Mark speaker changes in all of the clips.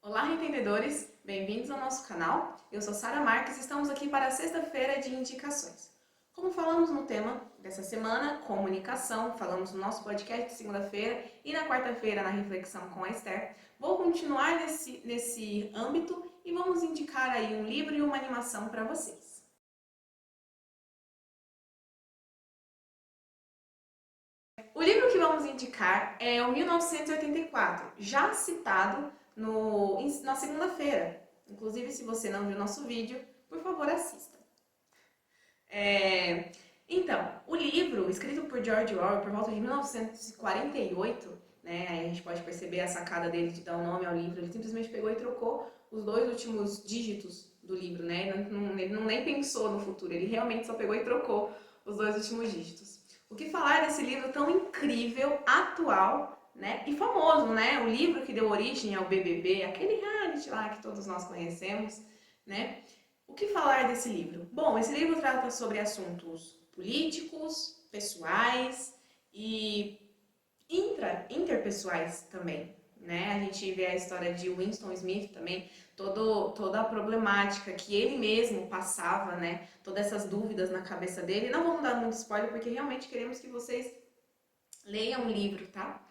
Speaker 1: Olá, entendedores! Bem-vindos ao nosso canal. Eu sou Sara Marques e estamos aqui para a sexta-feira de indicações. Como falamos no tema dessa semana, comunicação, falamos no nosso podcast de segunda-feira e na quarta-feira na reflexão com a Esther, vou continuar nesse âmbito e vamos indicar aí um livro e uma animação para vocês. O livro que vamos indicar é o 1984, já citado na segunda-feira. Inclusive, se você não viu nosso vídeo, por favor, assista. Então, o livro, escrito por George Orwell por volta de 1948, né, aí a gente pode perceber a sacada dele de dar o nome ao livro, ele simplesmente pegou e trocou os dois últimos dígitos do livro, né, ele não nem pensou no futuro, ele realmente só pegou e trocou os dois últimos dígitos. O que falar desse livro tão incrível, atual, né, e famoso, né, o livro que deu origem ao BBB, aquele reality lá que todos nós conhecemos, né. O que falar desse livro? Bom, esse livro trata sobre assuntos políticos, pessoais e interpessoais também, né? A gente vê a história de Winston Smith também, toda a problemática que ele mesmo passava, né? Todas essas dúvidas na cabeça dele. Não vamos dar muito spoiler porque realmente queremos que vocês leiam o livro, tá?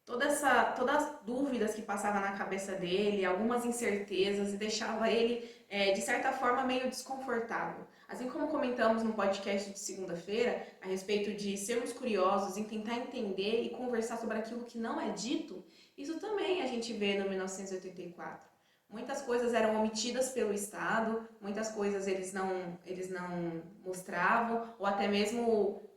Speaker 1: Todas as dúvidas que passavam na cabeça dele, algumas incertezas, e deixava ele, de certa forma, meio desconfortável. Assim como comentamos no podcast de segunda-feira, a respeito de sermos curiosos em tentar entender e conversar sobre aquilo que não é dito, isso também a gente vê no 1984. Muitas coisas eram omitidas pelo Estado, muitas coisas eles não mostravam, ou até mesmo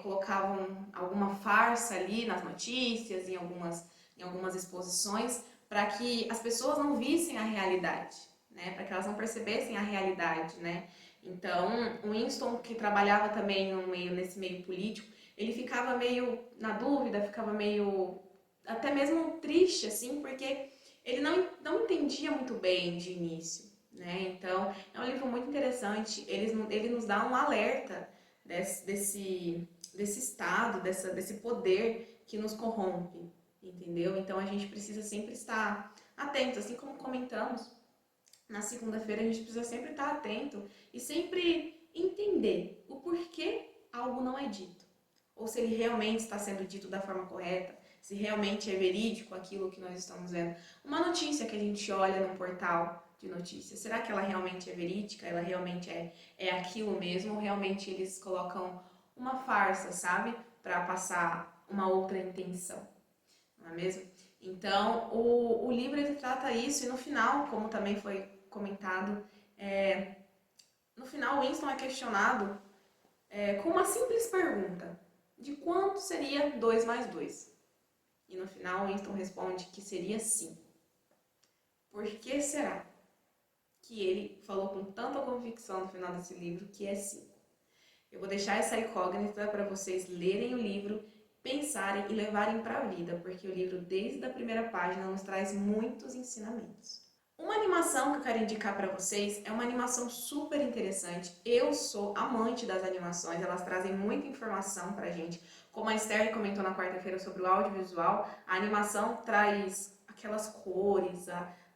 Speaker 1: colocavam alguma farsa ali nas notícias, em algumas exposições, para que as pessoas não vissem a realidade, né? Para que elas não percebessem a realidade, né? Então, o Winston, que trabalhava também nesse meio político, ele ficava meio na dúvida, ficava meio até mesmo triste, assim, porque ele não entendia muito bem de início, né? Então, é um livro muito interessante, ele nos dá um alerta desse estado, desse poder que nos corrompe, entendeu? Então a gente precisa sempre estar atento, assim como comentamos na segunda-feira, a gente precisa sempre estar atento e sempre entender o porquê algo não é dito, ou se ele realmente está sendo dito da forma correta, se realmente é verídico aquilo que nós estamos vendo. Uma notícia que a gente olha num portal de notícias, será que ela realmente é verídica? Ela realmente é aquilo mesmo? Ou realmente eles colocam uma farsa, sabe? Para passar uma outra intenção, não é mesmo? Então, o livro ele trata isso e no final, como também foi comentado, no final Winston é questionado com uma simples pergunta: de quanto seria 2 mais 2? E no final Winston responde que seria 5. Por que será que ele falou com tanta convicção no final desse livro que é 5? Eu vou deixar essa incógnita para vocês lerem o livro, pensarem e levarem para a vida, porque o livro, desde a primeira página, nos traz muitos ensinamentos. Uma animação que eu quero indicar para vocês é uma animação super interessante. Eu sou amante das animações, elas trazem muita informação pra gente. Como a Esther comentou na quarta-feira sobre o audiovisual, a animação traz aquelas cores,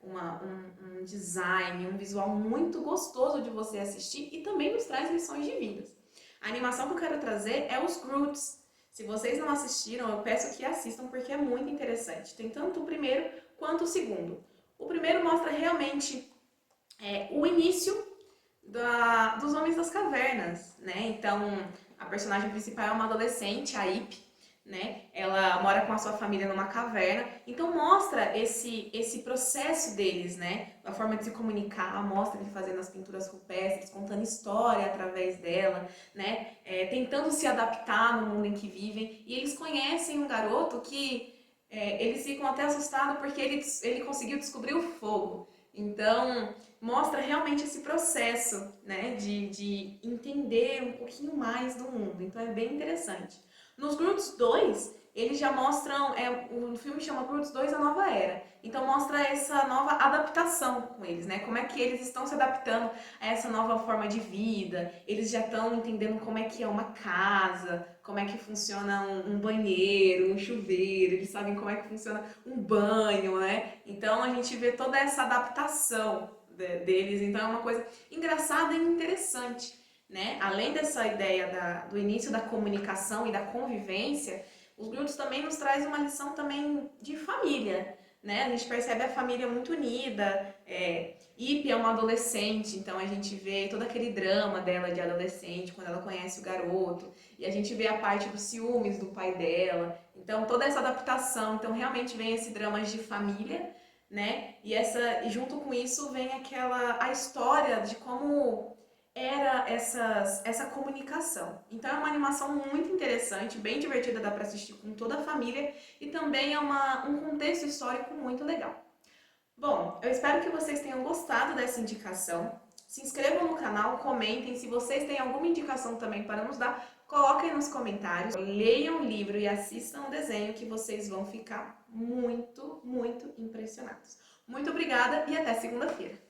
Speaker 1: um design, um visual muito gostoso de você assistir e também nos traz lições de vida. A animação que eu quero trazer é os Groots. Se vocês não assistiram, eu peço que assistam porque é muito interessante. Tem tanto o primeiro quanto o segundo. O primeiro mostra realmente o início dos Homens das Cavernas, né? Então, a personagem principal é uma adolescente, a Ip, né? Ela mora com a sua família numa caverna. Então, mostra esse processo deles, né? A forma de se comunicar, mostra ele fazendo as pinturas rupestres, contando história através dela, né? Tentando se adaptar no mundo em que vivem. E eles conhecem um garoto que eles ficam até assustados porque ele conseguiu descobrir o fogo. Então, mostra realmente esse processo, né, de entender um pouquinho mais do mundo. Então, é bem interessante. Nos Groots 2, eles já mostram, o filme chama Grudge 2, A Nova Era. Então mostra essa nova adaptação com eles, né? Como é que eles estão se adaptando a essa nova forma de vida. Eles já estão entendendo como é que é uma casa, como é que funciona um banheiro, um chuveiro, eles sabem como é que funciona um banho, né? Então a gente vê toda essa adaptação deles, então é uma coisa engraçada e interessante, né? Além dessa ideia do início da comunicação e da convivência, os Grudges também nos traz uma lição também de família, né? A gente percebe a família muito unida. Ip é uma adolescente, então a gente vê todo aquele drama dela de adolescente, quando ela conhece o garoto, e a gente vê a parte dos ciúmes do pai dela, então toda essa adaptação, então realmente vem esse drama de família, né? E junto com isso vem a história de como era essa comunicação. Então é uma animação muito interessante, bem divertida, dá para assistir com toda a família e também é um contexto histórico muito legal. Bom, eu espero que vocês tenham gostado dessa indicação. Se inscrevam no canal, comentem. Se vocês têm alguma indicação também para nos dar, coloquem nos comentários. Leiam o livro e assistam o desenho que vocês vão ficar muito, muito impressionados. Muito obrigada e até segunda-feira.